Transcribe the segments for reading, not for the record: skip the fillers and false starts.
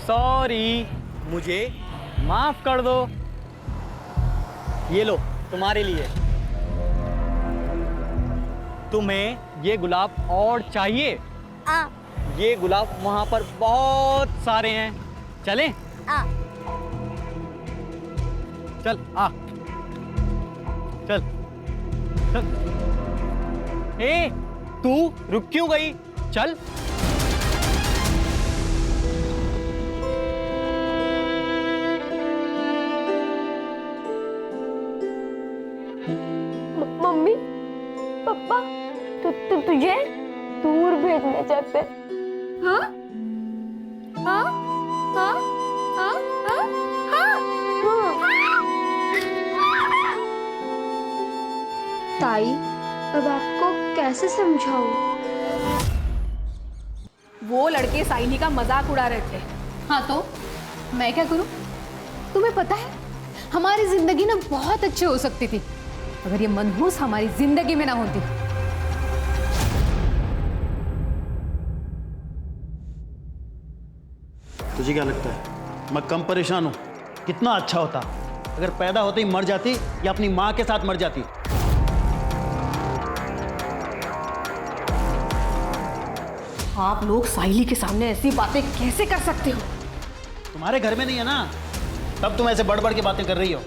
Sorry, मुझे माफ कर दो। ये लो तुम्हारे लिए। तुम्हें ये गुलाब और चाहिए? ये गुलाब वहां पर बहुत सारे हैं। चलें? चल आ, चल चल। ए, तू रुक क्यों गई? चल। मम्मी पापा तुझे दूर भेजने चाहते। हाँ हाँ हाँ हाँ हाँ ताई, अब आपको कैसे समझाऊं? वो लड़के साइनी का मजाक उड़ा रहे थे। हाँ तो मैं क्या करूं? तुम्हें पता है हमारी जिंदगी ना बहुत अच्छी हो सकती थी अगर ये मनहूस हमारी जिंदगी में ना होती। तुझे क्या लगता है मैं कम परेशान हूं? कितना अच्छा होता अगर पैदा होते ही मर जाती या अपनी मां के साथ मर जाती। आप लोग साहिली के सामने ऐसी बातें कैसे कर सकते हो? तुम्हारे घर में नहीं है ना, तब तुम ऐसे बढ़ बढ़ के बातें कर रही हो।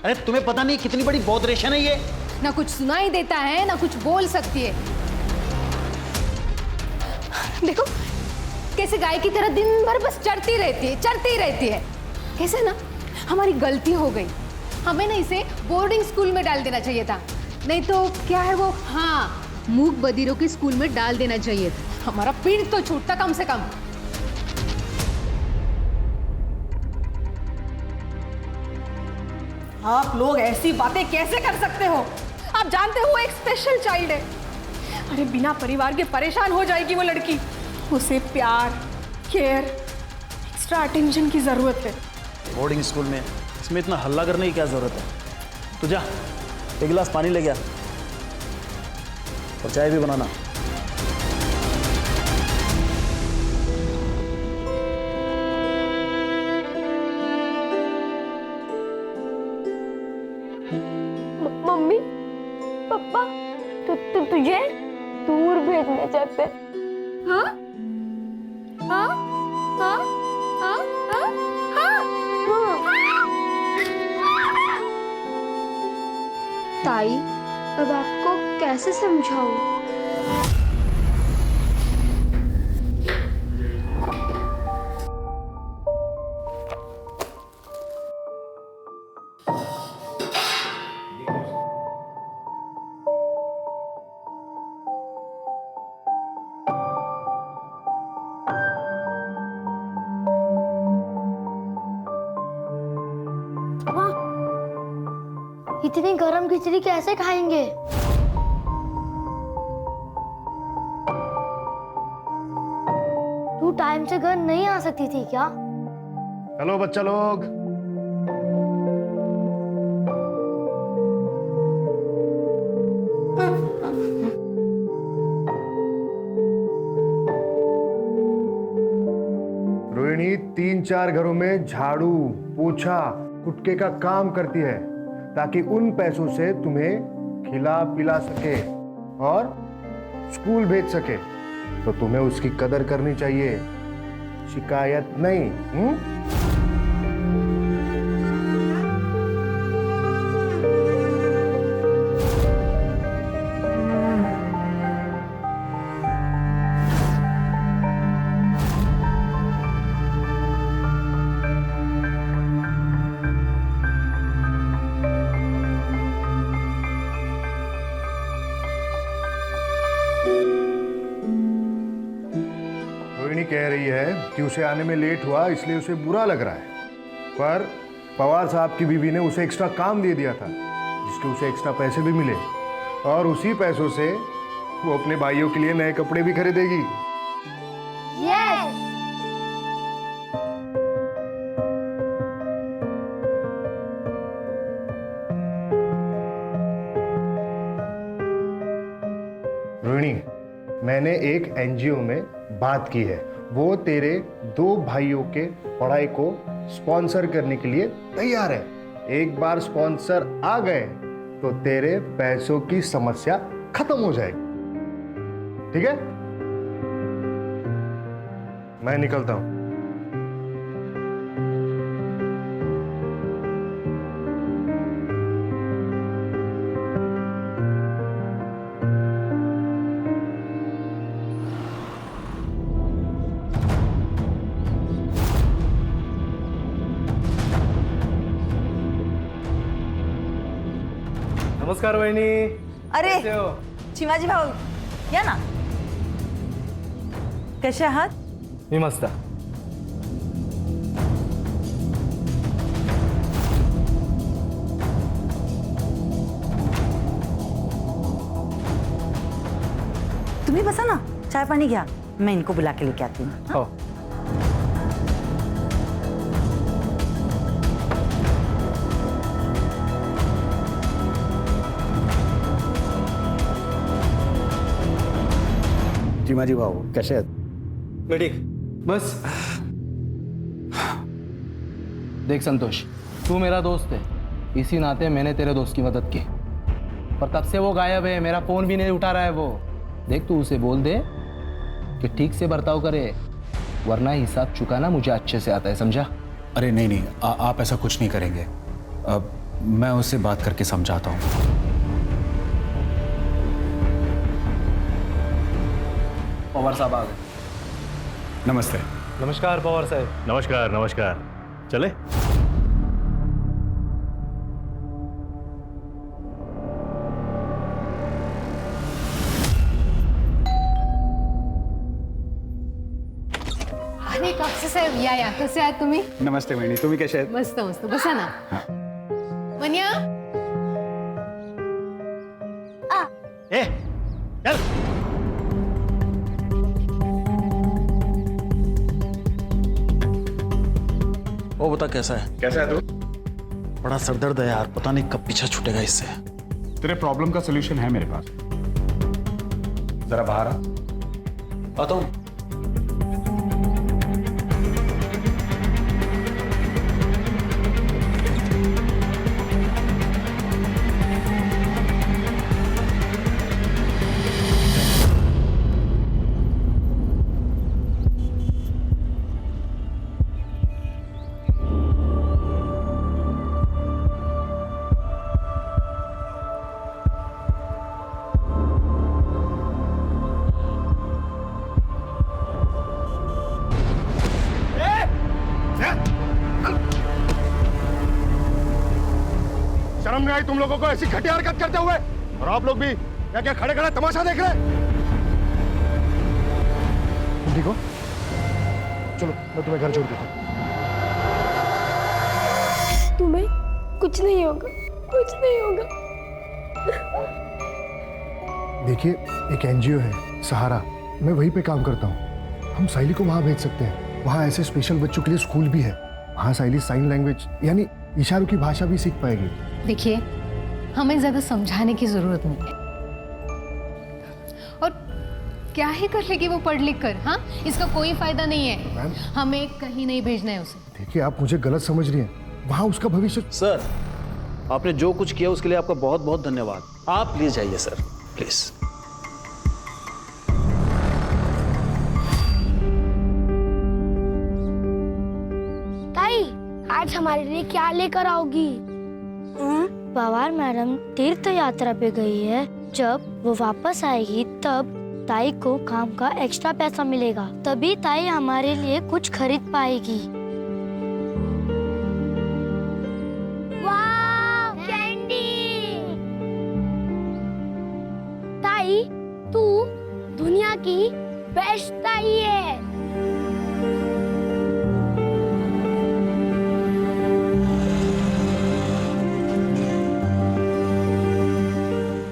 अरे तुम्हें पता नहीं कितनी बड़ी बौद्रेशन है ये। ना कुछ सुनाई देता है ना कुछ बोल सकती है। देखो कैसे गाय की तरह दिन भर बस चढ़ती रहती है। कैसे ना हमारी गलती हो गई, हमें ना इसे बोर्डिंग स्कूल में डाल देना चाहिए था। नहीं तो क्या है वो, हाँ, मूक बधिरों के स्कूल में डाल देना चाहिए था। हमारा पीठ तो छूटता कम से कम। आप लोग ऐसी बातें कैसे कर सकते हो? आप जानते हो वो एक स्पेशल चाइल्ड है। अरे बिना परिवार के परेशान हो जाएगी वो लड़की। उसे प्यार, केयर, एक्स्ट्रा अटेंशन की जरूरत है। बोर्डिंग स्कूल में इसमें इतना हल्ला करने की क्या जरूरत है? तू जा एक गिलास पानी ले गया और चाय भी बनाना। मम्मी पापा तुझे दूर भेजने चाहते। हाँ हाँ हाँ हाँ हाँ ताई, अब आपको कैसे समझाऊं? इतनी गरम खिचड़ी कैसे खाएंगे? तू टाइम से घर नहीं आ सकती थी क्या? हेलो बच्चा लोग, रोहिणी 3-4 घरों में झाड़ू, पोछा, कुटके का काम करती है ताकि उन पैसों से तुम्हें खिला पिला सके और स्कूल भेज सके। तो तुम्हें उसकी कदर करनी चाहिए, शिकायत नहीं। रोहिणी कह रही है कि उसे आने में लेट हुआ इसलिए उसे बुरा लग रहा है, पर पवार साहब की बीवी ने उसे एक्स्ट्रा काम दे दिया था जिसके उसे एक्स्ट्रा पैसे भी मिले और उसी पैसों से वो अपने भाइयों के लिए नए कपड़े भी खरीदेगी। यस। रोहिणी, मैंने एक एनजीओ में बात की है, वो तेरे 2 भाइयों के पढ़ाई को स्पॉन्सर करने के लिए तैयार है। एक बार स्पॉन्सर आ गए तो तेरे पैसों की समस्या खत्म हो जाएगी। ठीक है, मैं निकलता हूं। नमस्कार वहिनी. अरे कैसे हो? चिमाजी भाऊ या ना. कसे आहात? मी मस्त. तुम्ही बसा ना, चाय पानी घ्या, मैं इनको बुला के लेके आती हूँ. हो. चिमाजी भाऊ कसे आहेत? मैं ठीक. बस. देख संतोष, तू मेरा दोस्त है, इसी नाते मैंने तेरे दोस्त की मदद की, पर तब से वो गायब है, मेरा फोन भी नहीं उठा रहा है वो. देख तू उसे बोल दे कि ठीक से बर्ताव करे, वरना हिसाब चुकाना मुझे अच्छे से आता है, समझा? अरे नहीं नहीं, आप ऐसा कुछ नहीं करेंगे. अब मैं उससे बात करके समझाता हूँ. पवार साहब आ गए. नमस्ते. नमस्कार पवार साहब. नमस्कार नमस्कार. चले. अरे कापसे साहेब या कसे आहात तुम्ही? नमस्ते वहिनी, तुम्ही कसे आहेत? मस्त मस्त, बसा ना. मन्या ए चल. ओ बता कैसा है? कैसा है तू? बड़ा सरदर्द है यार, पता नहीं कब पीछा छूटेगा इससे. तेरे प्रॉब्लम का सोल्यूशन है मेरे पास. जरा बाहर आ. आता हूँ. शर्म नहीं आई तुम लोगों को ऐसी घटिया हरकत करते हुए? और आप लोग भी क्या क्या खड़े खड़े तमाशा देख रहे? तुम ठीक हो? चलो मैं तुम्हें घर छोड़ देता हूँ. तुम्हें कुछ नहीं होगा, कुछ नहीं होगा. देखिए, एक एनजीओ है सहारा, मैं वहीं पे काम करता हूँ. हम साइली को वहाँ भेज सकते हैं. वहाँ ऐसे स्पेशल बच्चों के लिए स्कूल भी है. वहाँ साइली साइन लैंग्वेज यानी इशारों की भाषा भी सीख पाएगी. देखिए, हमें ज्यादा समझाने की जरूरत नहीं है. और क्या ही कर लेगी वो पढ़ लिख कर? हाँ, इसका कोई फायदा नहीं है. मैम, हमें कहीं नहीं भेजना है उसे. देखिए आप मुझे गलत समझ रही हैं. वहाँ उसका भविष्य. सर, आपने जो कुछ किया उसके लिए आपका बहुत बहुत धन्यवाद. आप प्लीज जाइए सर, प्लीज. ताई, आज हमारे लिए क्या लेकर आओगी? पवार मैडम तीर्थ यात्रा पे गई है. जब वो वापस आएगी तब ताई को काम का एक्स्ट्रा पैसा मिलेगा, तभी ताई हमारे लिए कुछ खरीद पाएगी. वाव, कैंडी! ताई, तू दुनिया की बेस्ट ताई है.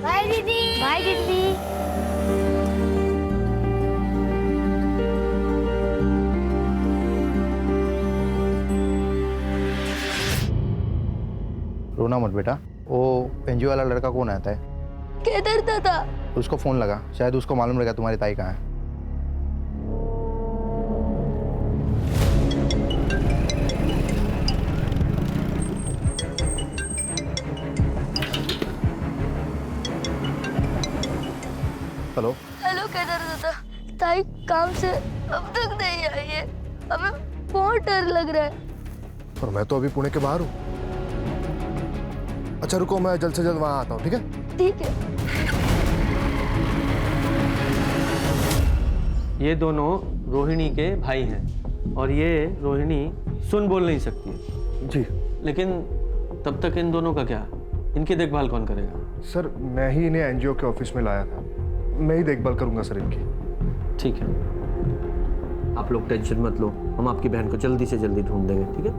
बाय दीदी. बाय दीदी. रोना मत बेटा. वो एनजीओ वाला लड़का कौन आता है? किधर था? उसको फोन लगा, शायद उसको मालूम रहेगा तुम्हारी ताई कहाँ है. हेलो। हेलो केदार दादा, ताई काम से अब तक नहीं आई है, हमें बहुत डर लग रहा है। और मैं तो अभी पुणे के बाहर हूँ। अच्छा रुको, मैं जल्द से जल्द वहाँ आता हूँ, ठीक है? ठीक है। ये दोनों रोहिणी के भाई हैं और ये रोहिणी सुन बोल नहीं सकती है। जी। लेकिन तब तक इन दोनों का क्या, इनकी देखभाल कौन करेगा? सर मैं ही इन्हें एनजीओ के ऑफिस में लाया था, मैं ही देखभाल करूंगा सर इनकी। ठीक है, आप लोग टेंशन मत लो, हम आपकी बहन को जल्दी से जल्दी ढूंढ देंगे, ठीक है?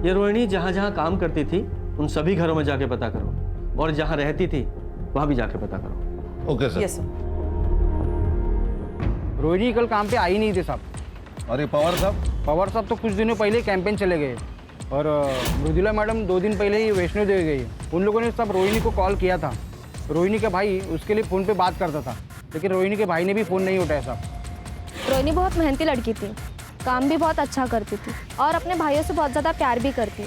ये रोहिणी जहां जहां काम करती थी उन सभी घरों में जाके पता करो, और जहां रहती थी वहां भी जाके पता करो। Okay sir. Yes sir. Rohini कल काम पे आई नहीं थे साहब। अरे पवार साहब? पवार साहब तो कुछ दिनों पहले कैंपेन चले गए, और मृदुला मैडम 2 दिन पहले ही वैष्णो देवी गई। उन लोगों ने सब रोहिणी को कॉल किया था। रोहिणी का भाई उसके लिए फ़ोन पे बात करता था, लेकिन रोहिणी के भाई ने भी फ़ोन नहीं उठाया साहब। रोहिणी बहुत मेहनती लड़की थी, काम भी बहुत अच्छा करती थी और अपने भाइयों से बहुत ज़्यादा प्यार भी करती।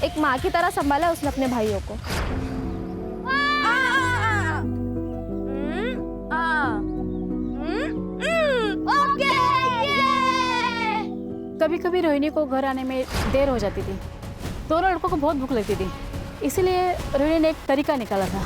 एक माँ की तरह संभाला उसने अपने भाइयों को। कभी कभी रोहिणी को घर आने में देर हो जाती थी। दोनों लड़कों को बहुत भूख लगती थी, इसीलिए रोहिणी ने एक तरीका निकाला था।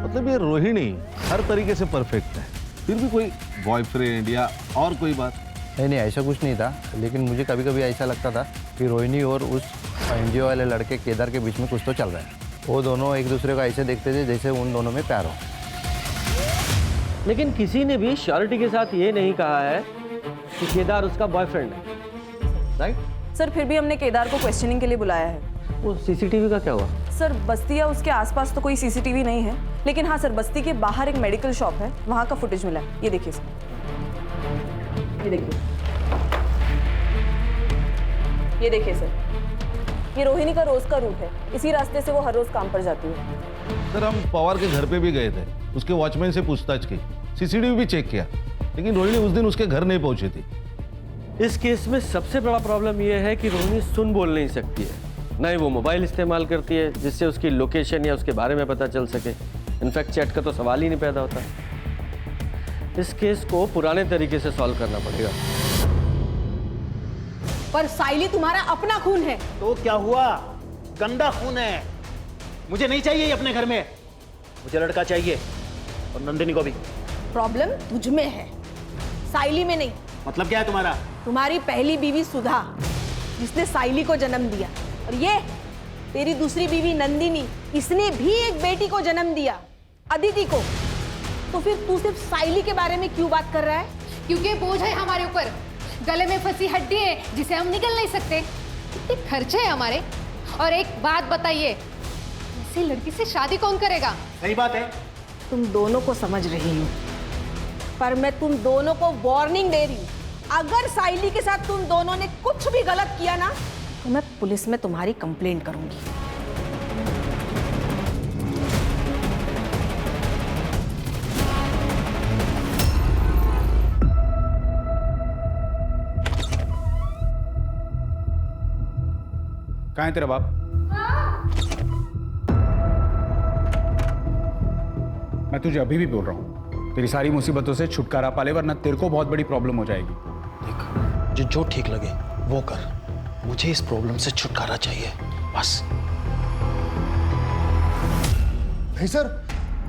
मतलब ये रोहिणी हर तरीके से परफेक्ट है, फिर भी कोई बॉयफ्रेंड या और कोई बात? नहीं, ऐसा कुछ नहीं था, लेकिन मुझे कभी कभी ऐसा लगता था कि रोहिणी और उस एनजीओ वाले लड़के केदार के बीच में कुछ तो चल रहा है। वो दोनों एक दूसरे को ऐसे देखते थे जैसे उन दोनों में प्यार हो। लेकिन किसी ने भी श्योरिटी के साथ ये नहीं कहा है कि केदार उसका बॉयफ्रेंड है, राइट? सर फिर भी हमने केदार को क्वेश्चनिंग के लिए बुलाया है। वो सीसीटीवी का क्या हुआ? सर बस्ती या उसके आसपास तो कोई सीसीटीवी नहीं है, लेकिन हाँ सर बस्ती के बाहर एक मेडिकल शॉप है, वहाँ का फुटेज मिला है। ये देखिए सर, ये देखिए, ये देखिए सर, ये रोहिणी का रोज का रूट है। इसी रास्ते से वो हर रोज काम पर जाती है। सर हम पवार के घर पे भी गए थे, उसके वॉचमैन से पूछताछ की, सीसीटीवी भी चेक किया, लेकिन रोहिणी उस दिन उसके घर नहीं पहुंची थी। इस केस में सबसे बड़ा प्रॉब्लम यह है कि रोहिणी सुन बोल नहीं सकती है, ना ही वो मोबाइल इस्तेमाल करती है जिससे उसकी लोकेशन या उसके बारे में पता चल सके। इनफैक्ट चैट का तो सवाल ही नहीं पैदा होता। इस केस को पुराने तरीके से सॉल्व करना पड़ेगा। पर साइली तुम्हारा अपना खून है। तो क्या हुआ? गंदा खून है, मुझे नहीं चाहिए ये अपने घर में। मुझे लड़का चाहिए, और नंदिनी को भी। प्रॉब्लम तुझ में है, साइली में नहीं। मतलब क्या है तुम्हारा? तुम्हारी पहली बीवी सुधा, जिसने साइली को जन्म दिया, और ये तेरी दूसरी बीवी नंदिनी, इसने भी एक बेटी को जन्म दिया, अदिति को। तो फिर तू सिर्फ साइली के बारे में क्यों बात कर रहा है? क्योंकि बोझ है हमारे ऊपर, गले में फंसी हड्डी है जिसे हम निकल नहीं सकते, इतने खर्चे हैं हमारे। और एक बात बताइए, ऐसी लड़की से शादी कौन करेगा? सही बात है। तुम दोनों को समझ रही हूँ, पर मैं तुम दोनों को वार्निंग दे रही हूँ। अगर साइली के साथ तुम दोनों ने कुछ भी गलत किया ना, तो मैं पुलिस में तुम्हारी कंप्लेंट करूंगी। कहाँ है तेरा बाप? मैं तुझे अभी भी बोल रहा हूँ, तेरी सारी मुसीबतों से छुटकारा पा ले, वरना तेरे को बहुत बड़ी प्रॉब्लम हो जाएगी। देख, जो ठीक लगे वो कर, मुझे इस प्रॉब्लम से छुटकारा चाहिए बस। नहीं सर,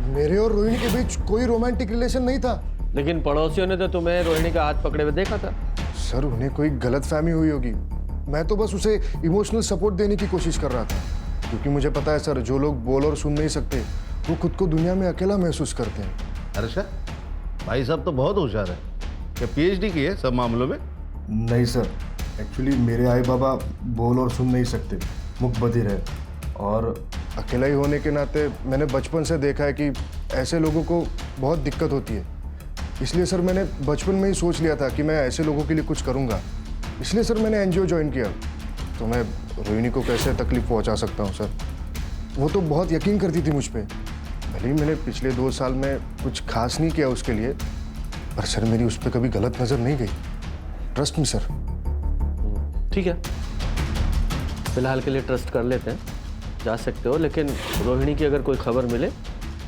मेरे और रोहिणी के बीच कोई रोमांटिक रिलेशन नहीं था। लेकिन पड़ोसियों ने तो तुम्हें रोहिणी का हाथ पकड़े हुए देखा था। सर उन्हें कोई गलतफहमी हुई होगी, मैं तो बस उसे इमोशनल सपोर्ट देने की कोशिश कर रहा था, क्योंकि मुझे पता है सर, जो लोग बोल और सुन नहीं सकते वो खुद को दुनिया में अकेला महसूस करते हैं। हर्षा, भाई साहब तो बहुत होशियार है, क्या पीएचडी की है सब मामलों में? नहीं सर, एक्चुअली मेरे आई बाबा बोल और सुन नहीं सकते, मुख बधिर है, और अकेला ही होने के नाते मैंने बचपन से देखा है कि ऐसे लोगों को बहुत दिक्कत होती है। इसलिए सर मैंने बचपन में ही सोच लिया था कि मैं ऐसे लोगों के लिए कुछ करूँगा, इसलिए सर मैंने एनजीओ ज्वाइन किया। तो मैं रोहिणी को कैसे तकलीफ पहुंचा सकता हूं सर? वो तो बहुत यकीन करती थी मुझ पे। भले ही मैंने पिछले 2 साल में कुछ खास नहीं किया उसके लिए, पर सर मेरी उस पर कभी गलत नजर नहीं गई, ट्रस्ट मी सर। ठीक है, फिलहाल के लिए ट्रस्ट कर लेते हैं, जा सकते हो, लेकिन रोहिणी की अगर कोई खबर मिले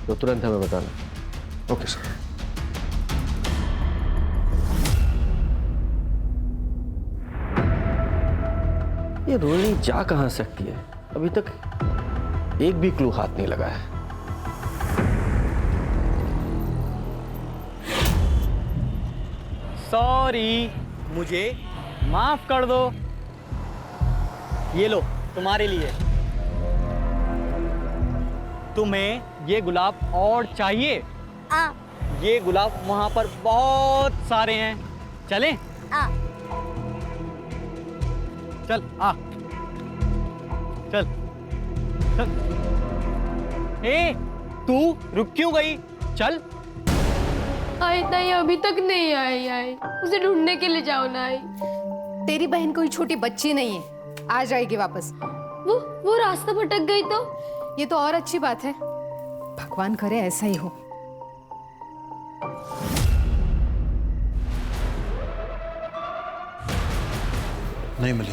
तो तुरंत हमें बताना। Okay sir. ये रोहिणी जा कहाँ सकती है? अभी तक एक भी क्लू हाथ नहीं लगा है। सॉरी, मुझे माफ कर दो। ये लो तुम्हारे लिए। तुम्हें ये गुलाब और चाहिए? ये गुलाब वहां पर बहुत सारे हैं, चलें? चल आ, चल चल। ए, तू रुक क्यों गई? चल। आई ताई अभी तक नहीं आई, उसे ढूंढने के लिए जाओ ना। आई तेरी बहन कोई छोटी बच्ची नहीं है, आ जाएगी वापस। वो रास्ता भटक गई तो? ये तो और अच्छी बात है, भगवान करे ऐसा ही हो। नहीं मिली,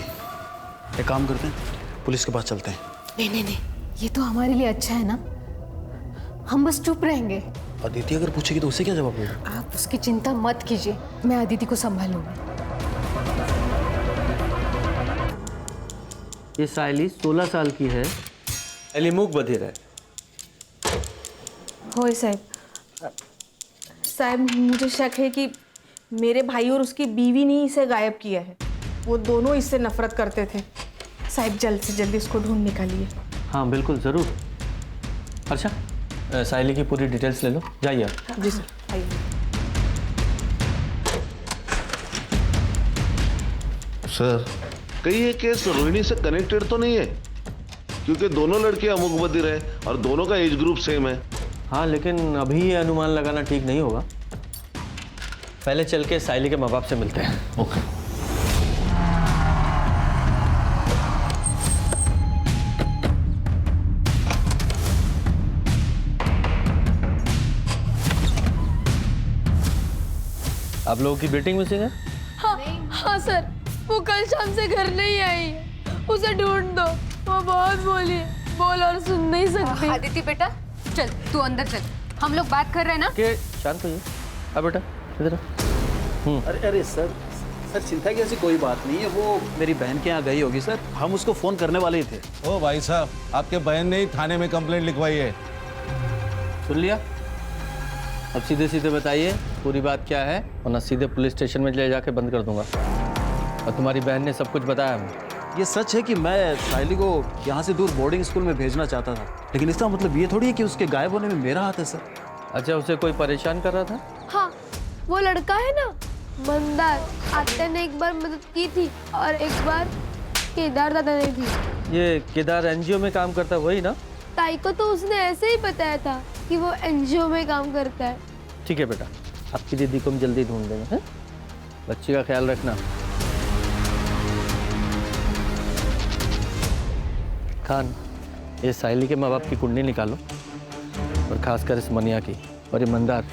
एक काम करते हैं, पुलिस के पास चलते हैं। नहीं, ये तो हमारे लिए अच्छा है ना, हम बस चुप रहेंगे। अदिति अगर पूछेगी तो उसे क्या जवाब देगा? आप उसकी चिंता मत कीजिए, मैं अदिति को संभालूंगी। ये सायली 16 साल की है, सायली मूक बधिर है। होय साहब, मुझे शक है कि मेरे भाई और उसकी बीवी ने इसे गायब किया है। वो दोनों इससे नफरत करते थे। साहब जल्द से जल्द इसको ढूंढ निकालिए। हाँ बिल्कुल, ज़रूर। अच्छा, सायली की पूरी डिटेल्स ले लो, जाइए आप। जी सर, आइए। सर, कहीं ये केस रोहिणी से कनेक्टेड तो नहीं है? क्योंकि दोनों लड़कियां अमुक बधिर है और दोनों का एज ग्रुप सेम है। हाँ, लेकिन अभी ये अनुमान लगाना ठीक नहीं होगा। पहले चल के सायली के माँ बाप से मिलते हैं। ओके। आप लोगों की मीटिंग मिसिंग है? हाँ सर, वो कल शाम से घर नहीं आई है, उसे ढूंढ दो। वो बहुत बोली, बोल और सुन नहीं सकती। अदिति बेटा चल, तू अंदर चल, हम लोग बात कर रहे हैं ना। के शांत होइए। अब बेटा इधर। अरे सर चिंता की ऐसी कोई बात नहीं है, वो मेरी बहन के यहाँ गई होगी सर, हम उसको फोन करने वाले ही थे। ओ भाई साहब, आपके बहन ने ही थाने में कंप्लेंट लिखवाई है। सुन लिया? अब सीधे सीधे बताइए पूरी बात क्या है, वरना सीधे पुलिस स्टेशन में ले जाके बंद कर दूंगा। और तुम्हारी बहन ने सब कुछ बताया हमें। ये सच है कि मैं सायली को यहाँ से दूर बोर्डिंग स्कूल में भेजना चाहता था, लेकिन इसका मतलब ये थोड़ी है कि उसके गायब होने में मेरा हाथ है सर। अच्छा, उसे कोई परेशान कर रहा था? हाँ, वो लड़का है ना मंदार, आत्या ने एक बार मदद की थी और एक बार केदार दादा ने भी। ये केदार एनजीओ में काम करता है वही ना? ताई को तो उसने ऐसे ही बताया था कि वो एनजीओ में काम करता है। ठीक है बेटा, आपकी दीदी को हम जल्दी ढूंढ देंगे। हैं? बच्ची का ख्याल रखना। खान, ये सायली के माँ बाप की कुंडली निकालो, और खासकर इस मनिया की, और ये मंदार,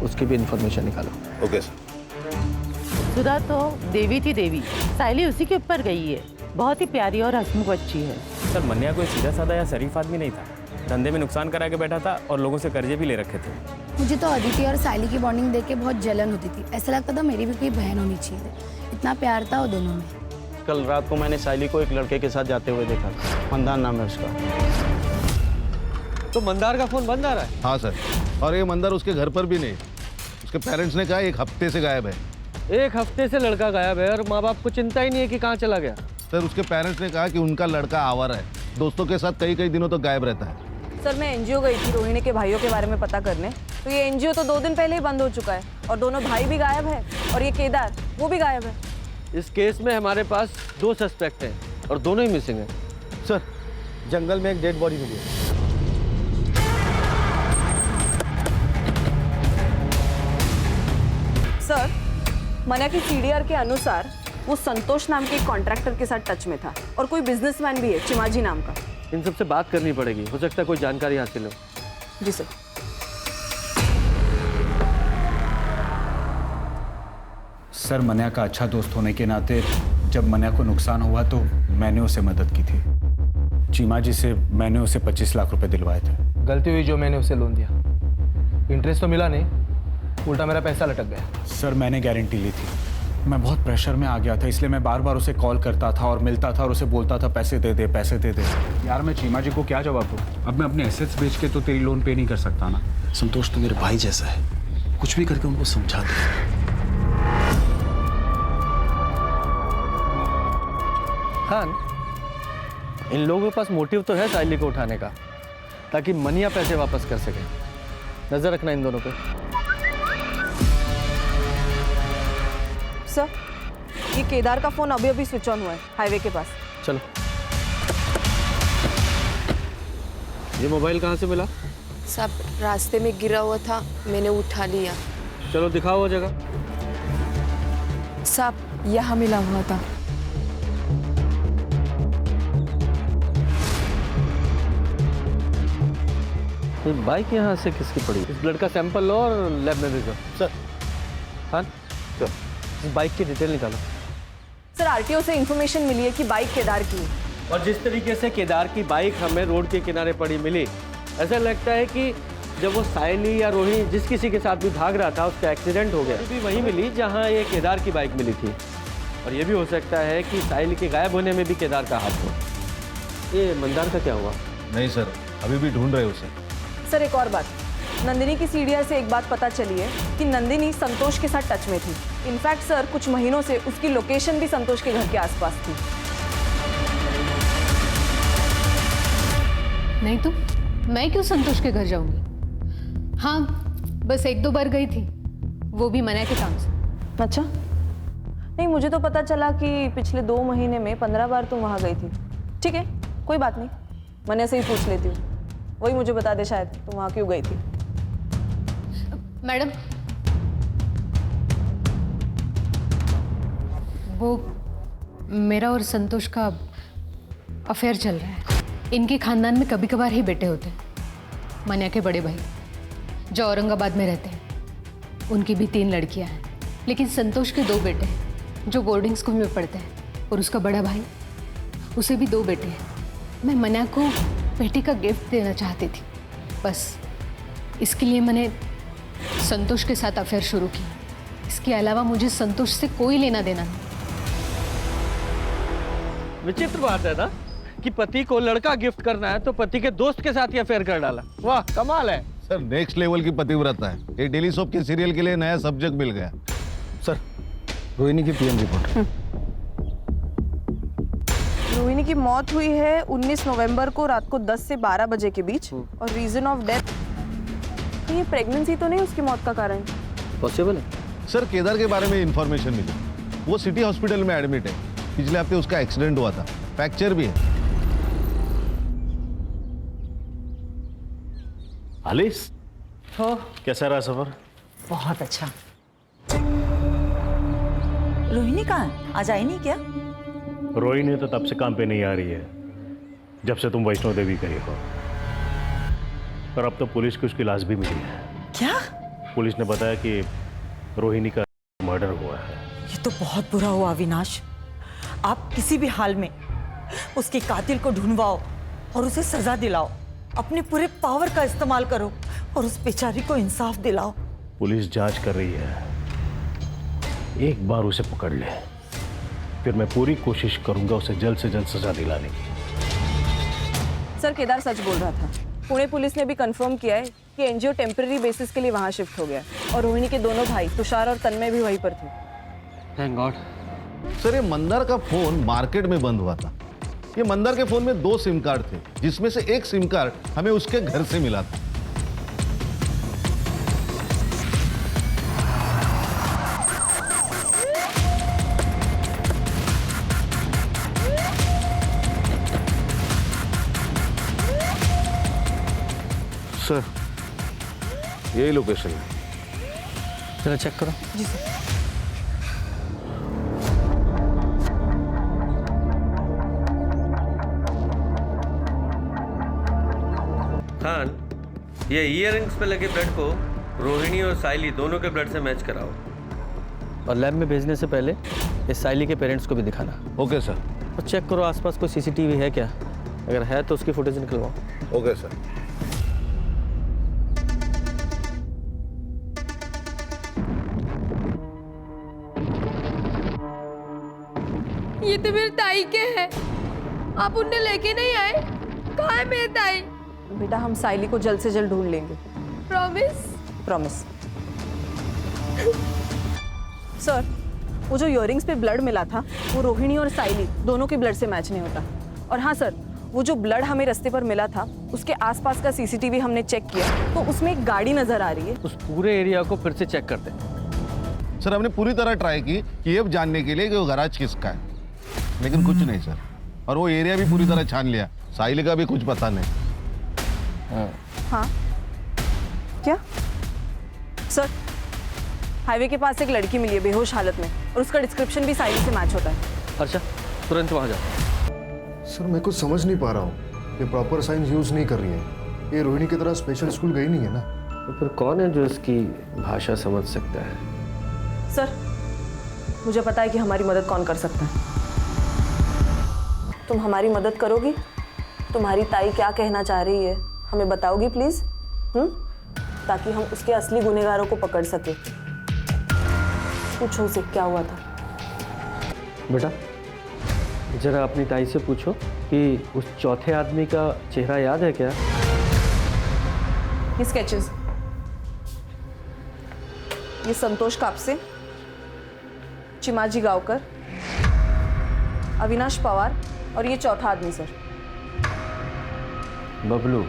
उसकी भी इंफॉर्मेशन निकालो। Okay sir. सुधा तो देवी थी देवी, सायली उसी के ऊपर गई है। बहुत ही प्यारी और हंसमुख बच्ची है। सर, मन्या कोई सीधा साधा या शरीफ आदमी नहीं था, धंधे में नुकसान करा के बैठा था और लोगों से कर्जे भी ले रखे थे। मुझे तो अदिति और सायली की बॉन्डिंग देख के बहुत जलन होती थी, ऐसा लगता था मेरी भी कोई बहन होनी चाहिए। इतना प्यार था वो दोनों में। कल रात को मैंने सायली को एक लड़के के साथ जाते हुए देखा था, मंदार नाम है उसका। तो मंदार का फोन बंद आ रहा है? हाँ सर, और ये मंदार उसके घर पर भी नहीं, उसके पेरेंट्स ने कहा 1 हफ्ते से गायब है। 1 हफ्ते से लड़का गायब है और माँ बाप को चिंता ही नहीं है कि कहाँ चला गया। सर, उसके पेरेंट्स ने कहा कि उनका लड़का आवारा है, दोस्तों के साथ कई दिनों तक गायब रहता है। सर, मैं एनजीओ गई थी रोहिणी के भाइयों के बारे में पता करने, तो ये एनजीओ तो 2 दिन पहले ही बंद हो चुका है और दोनों भाई भी गायब है, और ये केदार वो भी गायब है। इस केस में हमारे पास 2 सस्पेक्ट हैं और दोनों ही मिसिंग हैं। सर, जंगल में एक डेड बॉडी मिली है। सर, मना की सीडीआर के अनुसार वो संतोष नाम के एक कॉन्ट्रैक्टर के साथ टच में था, और कोई बिजनेसमैन भी है चिमाजी नाम का। इन सबसे बात करनी पड़ेगी, हो सकता है कोई जानकारी हासिल हो। जी सर। सर मन्या का अच्छा दोस्त होने के नाते जब मन्या को नुकसान हुआ तो मैंने उसे मदद की थी। चीमा जी से मैंने उसे 25 लाख रुपए दिलवाए थे। गलती हुई जो मैंने उसे लोन दिया, इंटरेस्ट तो मिला नहीं, उल्टा मेरा पैसा लटक गया। सर मैंने गारंटी ली थी, मैं बहुत प्रेशर में आ गया था, इसलिए मैं बार बार उसे कॉल करता था और मिलता था और उसे बोलता था पैसे दे दे पैसे दे दे। यार मैं चीमा जी को क्या जवाब दूँ? अब मैं अपने एसेट्स बेच के तो तेरी लोन पे नहीं कर सकता ना। संतोष तो मेरे भाई जैसा है, कुछ भी करके उनको समझा दे। खान, इन लोगों के पास मोटिव तो है साइली को उठाने का, ताकि मनिया पैसे वापस कर सके। नजर रखना इन दोनों पे। सर, ये केदार का फोन अभी अभी स्विच ऑन हुआ है हाईवे के पास। चलो। ये मोबाइल कहाँ से मिला? सब रास्ते में गिरा हुआ था, मैंने उठा लिया। चलो दिखाओ वो जगह। सब यहाँ मिला हुआ था। बाइक यहाँ से किसकी पड़ी? इस ब्लड का सैंपल लो और लैब में भेजो। सर हाँ इस बाइक की डिटेल निकालो। सर आरटीओ से इंफॉर्मेशन मिली है कि बाइक केदार की है। और जिस तरीके से केदार की बाइक हमें रोड के किनारे पड़ी मिली, ऐसा लगता है कि जब वो साइली या रोहिणी जिस किसी के साथ भी भाग रहा था उसका एक्सीडेंट हो गया, भी वहीं मिली जहाँ ये केदार की बाइक मिली थी। और ये भी हो सकता है कि साइली के गायब होने में भी केदार का हाथ हो। ये मंदार का क्या हुआ? नहीं सर, अभी भी ढूंढ रहे उसे। सर एक और बात, नंदिनी की सीडीआर से एक बात पता चली है कि नंदिनी संतोष के साथ टच में थी। इनफैक्ट सर कुछ महीनों से उसकी लोकेशन भी संतोष के घर के आसपास थी। नहीं तो मैं क्यों संतोष के घर जाऊंगी? हाँ, बस 1-2 बार गई थी, वो भी मना के काम से। अच्छा, नहीं मुझे तो पता चला कि पिछले 2 महीने में 15 बार तुम वहाँ गई थी। ठीक है, कोई बात नहीं, मने से ही पूछ लेती हूँ, वही मुझे बता दे शायद तुम वहाँ क्यों गई थी। मैडम, वो मेरा और संतोष का अफेयर चल रहा है। इनके खानदान में कभी कभार ही बेटे होते हैं। मनिया के बड़े भाई जो औरंगाबाद में रहते हैं, उनकी भी 3 लड़कियां हैं, लेकिन संतोष के 2 बेटे हैं जो बोर्डिंग स्कूल में पढ़ते हैं, और उसका बड़ा भाई, उसे भी 2 बेटे हैं। मैं मनिया को बेटी का गिफ्ट देना चाहती थी, बस इसके लिए मैंने संतोष के साथ अफेयर शुरू किया। इसके अलावा मुझे संतोष से कोई लेना देना नहीं। विचित्र बात है ना कि पति को लड़का गिफ्ट करना है तो पति के दोस्त के साथ ही अफेयर कर डाला। वाह कमाल है सर, नेक्स्ट लेवल की पतिव्रता है। ये डेली सोप के सीरियल के लिए नया सब्जेक्ट मिल गया। सर, रोहिणी की पीएम रिपोर्ट। रोहिणी की मौत हुई है 19 नवंबर को रात को 10 से 12 बजे के बीच, और रीजन ऑफ डेथ, ये प्रेगनेंसी तो नहीं उसकी मौत का कारण? पॉसिबल है सर। केदार के बारे में इंफॉर्मेशन मिली, वो सिटी हॉस्पिटल में एडमिट है। पिछले हफ्ते उसका एक्सीडेंट हुआ था, फ्रैक्चर भी है। आलिस, हो कैसा रहा सफर? बहुत अच्छा। रोहिणी कहाँ है? आज आई नहीं क्या? रोहिणी तो तब से काम पे नहीं आ रही है जब से तुम वैष्णो देवी गई हो, पर अब तो पुलिस की उसकी लाश भी मिली है। क्या? पुलिस ने बताया कि रोहिणी का मर्डर हुआ है। ये तो बहुत बुरा हुआ अविनाश। आप किसी भी हाल में उसके कातिल को ढूंढवाओ और उसे सजा दिलाओ। अपने पूरे पावर का इस्तेमाल करो और उस बेचारी को इंसाफ दिलाओ। पुलिस जांच कर रही है, एक बार उसे पकड़ ले, फिर मैं पूरी कोशिश करूंगा उसे जल्द से जल्द सजा दिलाने की। सर केदार सच बोल रहा था। पुणे पुलिस ने भी कंफर्म किया है कि एनजीओ टेम्पररी बेसिस के लिए वहां शिफ्ट हो गया, और रोहिणी के दोनों भाई तुषार और तन्मय भी वहीं पर थे। Thank God. सर, ये मंदार का फोन मार्केट में बंद हुआ था। ये मंदार के फोन में 2 सिम कार्ड थे, जिसमें से एक सिम कार्ड हमें उसके घर से मिला था। सर, यही लोकेशन है। जरा चेक करो। जी सर। खान, ये ईयररिंग्स पे लगे ब्लड को रोहिणी और साइली दोनों के ब्लड से मैच कराओ। और लैब में भेजने से पहले इस साइली के पेरेंट्स को भी दिखाना। Okay sir. और चेक करो आसपास कोई सीसीटीवी है क्या, अगर है तो उसकी फुटेज निकलवाओ। Okay sir. ये तो मेरे ताई के हैं, आप उन्हें लेके नहीं आए? कहाँ है मेरे ताई? बेटा हम साइली को जल्द से जल्द ढूंढ लेंगे। प्रॉमिस? प्रॉमिस। सर, वो जो इयररिंग्स पे ब्लड मिला था वो रोहिणी और साइली दोनों के ब्लड से मैच नहीं होता। और हाँ सर, वो जो ब्लड हमें रास्ते पर मिला था उसके आसपास का सीसीटीवी हमने चेक किया तो उसमें एक गाड़ी नजर आ रही है। उस पूरे एरिया को फिर से चेक करते हैं। सर हमने पूरी तरह ट्राई की कि ये जानने के लिए कि वो गैराज किसका है, लेकिन कुछ नहीं सर। और वो एरिया भी पूरी तरह छान लिया, साहिल का भी कुछ पता नहीं। हाँ क्या सर? हाईवे के पास एक लड़की मिली है बेहोश हालत में और उसका डिस्क्रिप्शन भी साहिल से मैच होता है। अच्छा तुरंत वहां जाओ। सर मैं कुछ समझ नहीं पा रहा हूँ, ये प्रॉपर साइंस यूज नहीं कर रही है, ये रोहिणी की तरह स्पेशल स्कूल गई नहीं है ना। तो फिर कौन है जो इसकी भाषा समझ सकता है? सर मुझे पता है कि हमारी मदद कौन कर सकता है। तुम हमारी मदद करोगी? तुम्हारी ताई क्या कहना चाह रही है हमें बताओगी प्लीज? ताकि हम उसके असली गुनहगारों को पकड़ सके। पूछो उसे क्या हुआ था। बेटा जरा अपनी ताई से पूछो कि उस चौथे आदमी का चेहरा याद है क्या? ये स्केचेस, ये संतोष कापसे, चिमाजी गांवकर, अविनाश पवार और ये चौथा आदमी सर। बबलू,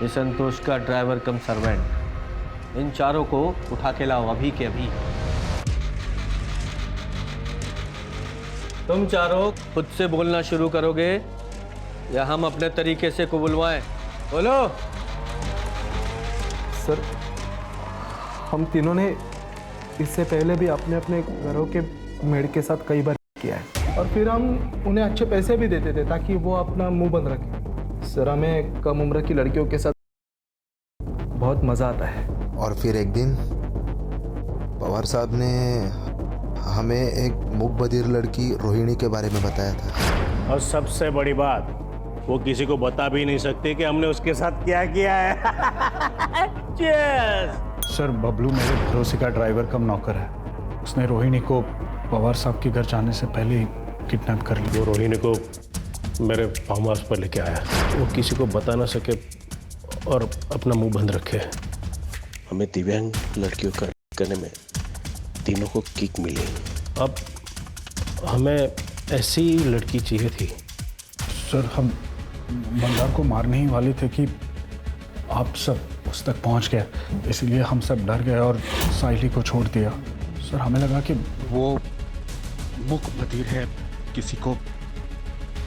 ये संतोष का ड्राइवर कम सर्वेंट। इन चारों को उठा के लाओ अभी के अभी। तुम चारों खुद से बोलना शुरू करोगे या हम अपने तरीके से को बुलवाएं? बोलो। सर हम तीनों ने इससे पहले भी अपने अपने घरों के मेड के साथ कई बार किया है और फिर हम उन्हें अच्छे पैसे भी देते थे ताकि वो अपना मुंह बंद रखे। सर हमें कम उम्र की लड़कियों के साथ बहुत मज़ा आता है। और फिर एक दिन पवार साहब ने हमें एक मूक बधिर लड़की रोहिणी के बारे में बताया था। और सबसे बड़ी बात, वो किसी को बता भी नहीं सकते कि हमने उसके साथ क्या किया है। सर बबलू मेरे भरोसे का ड्राइवर कम नौकर है। उसने रोहिणी को पवार साहब के घर जाने से पहले ही किडनैप कर लिया। वो रोहिणी को मेरे फार्म हाउस पर लेके आया, वो किसी को बता ना सके और अपना मुंह बंद रखे। हमें दिव्यांग लड़कियों का करने में तीनों को किक मिली। अब हमें ऐसी लड़की चाहिए थी। सर हम मंदार को मारने ही वाले थे कि आप सब उस तक पहुंच गए, इसलिए हम सब डर गए और साहिली को छोड़ दिया। सर हमें लगा कि वो मूक बधिर है, किसी को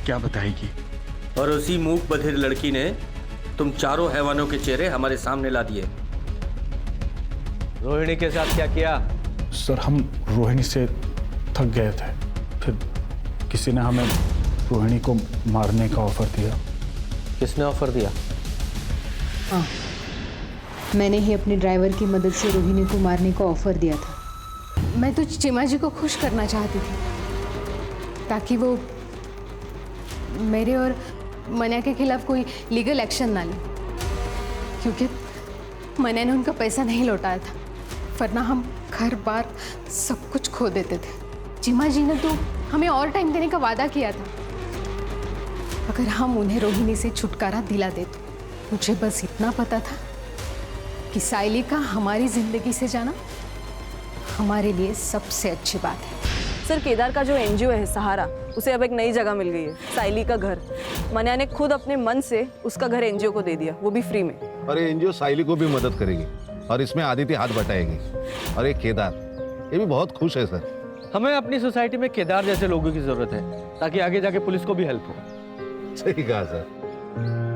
क्या बताएगी। और उसी मूक बधिर लड़की ने तुम चारों हैवानों के चेहरे हमारे सामने ला दिए। रोहिणी के साथ क्या किया? सर हम रोहिणी से थक गए थे, फिर किसी ने हमें रोहिणी को मारने का ऑफर दिया। किसने ऑफर दिया? हाँ, मैंने ही अपने ड्राइवर की मदद से रोहिणी को मारने का ऑफर दिया था। मैं तो चिमाजी को खुश करना चाहती थी ताकि वो मेरे और मन्या के खिलाफ कोई लीगल एक्शन ना ले, क्योंकि मन्या ने उनका पैसा नहीं लौटाया था, वरना हम घर बार सब कुछ खो देते थे। चिमाजी ने तो हमें और टाइम देने का वादा किया था अगर हम उन्हें रोहिणी से छुटकारा दिला देते। मुझे बस इतना पता था कि साइली का हमारी जिंदगी से जाना हमारे लिए सबसे अच्छी बात है। सर केदार का जो एनजीओ है सहारा, उसे अब एक नई जगह मिल गई है, साइली का घर। मन्या ने खुद अपने मन से उसका घर एनजीओ को दे दिया, वो भी फ्री में। और ये एनजीओ साइली को भी मदद करेगी और इसमें आदित्य हाथ बटाएगी। और ये केदार, ये भी बहुत खुश है सर। हमें अपनी सोसाइटी में केदार जैसे लोगों की जरूरत है ताकि आगे जाके पुलिस को भी हेल्प हो। सही कहा सर।